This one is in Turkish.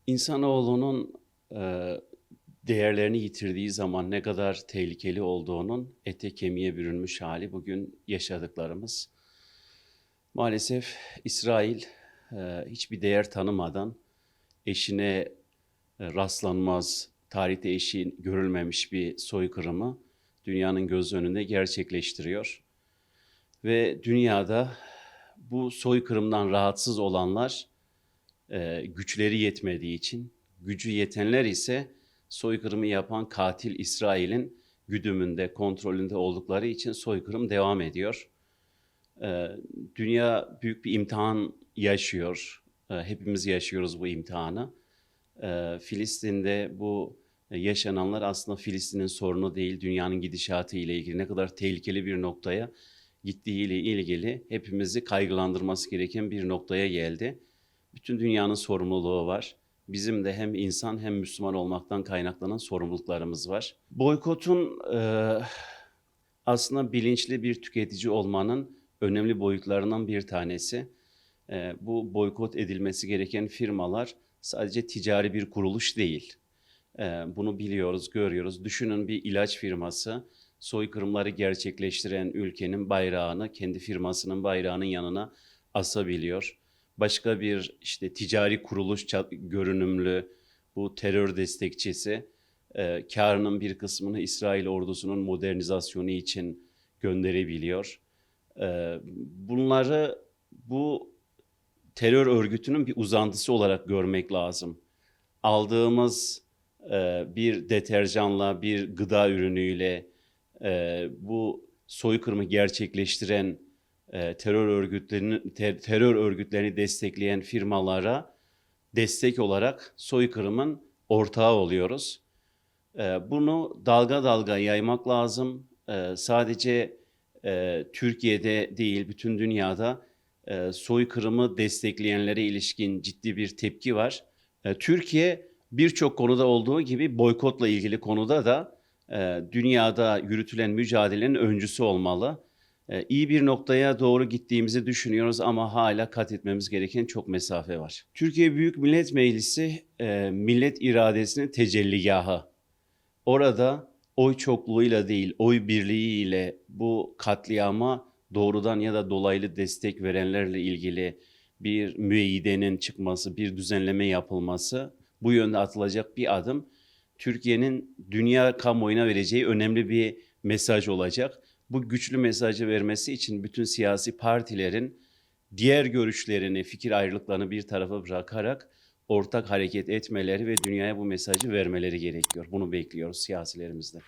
İnsanoğlunun değerlerini yitirdiği zaman ne kadar tehlikeli olduğunun ete kemiğe bürünmüş hali bugün yaşadıklarımız. Maalesef İsrail hiçbir değer tanımadan eşine rastlanmaz, tarihte eşi görülmemiş bir soykırımı dünyanın göz önünde gerçekleştiriyor. Ve dünyada bu soykırımdan rahatsız olanlar güçleri yetmediği için, gücü yetenler ise soykırımı yapan katil İsrail'in güdümünde, kontrolünde oldukları için soykırım devam ediyor. E, Dünya büyük bir imtihan yaşıyor. Hepimiz yaşıyoruz bu imtihanı. Filistin'de bu yaşananlar aslında Filistin'in sorunu değil, dünyanın gidişatı ile ilgili ne kadar tehlikeli bir noktaya gittiğiyle ilgili hepimizi kaygılandırması gereken bir noktaya geldi. Bütün dünyanın sorumluluğu var. Bizim de hem insan hem Müslüman olmaktan kaynaklanan sorumluluklarımız var. Boykotun aslında bilinçli bir tüketici olmanın önemli boyutlarından bir tanesi. Bu boykot edilmesi gereken firmalar sadece ticari bir kuruluş değil. Bunu biliyoruz, görüyoruz. Düşünün bir ilaç firması soykırımları gerçekleştiren ülkenin bayrağını kendi firmasının bayrağının yanına asabiliyor. Başka bir işte ticari kuruluş görünümlü bu terör destekçisi karının bir kısmını İsrail ordusunun modernizasyonu için gönderebiliyor. Bunları bu terör örgütünün bir uzantısı olarak görmek lazım. Aldığımız bir deterjanla, bir gıda ürünüyle bu soykırımı gerçekleştiren terör örgütlerini destekleyen firmalara destek olarak soykırımın ortağı oluyoruz. Bunu dalga dalga yaymak lazım. Sadece Türkiye'de değil, bütün dünyada soykırımı destekleyenlere ilişkin ciddi bir tepki var. Türkiye birçok konuda olduğu gibi boykotla ilgili konuda da dünyada yürütülen mücadelenin öncüsü olmalı. İyi bir noktaya doğru gittiğimizi düşünüyoruz ama hala kat etmemiz gereken çok mesafe var. Türkiye Büyük Millet Meclisi millet iradesinin tecelligahı. Orada oy çokluğuyla değil, oy birliğiyle bu katliama doğrudan ya da dolaylı destek verenlerle ilgili bir müeyyidenin çıkması, bir düzenleme yapılması bu yönde atılacak bir adım. Türkiye'nin dünya kamuoyuna vereceği önemli bir mesaj olacak. Bu güçlü mesajı vermesi için bütün siyasi partilerin diğer görüşlerini, fikir ayrılıklarını bir tarafa bırakarak ortak hareket etmeleri ve dünyaya bu mesajı vermeleri gerekiyor. Bunu bekliyoruz siyasilerimizden.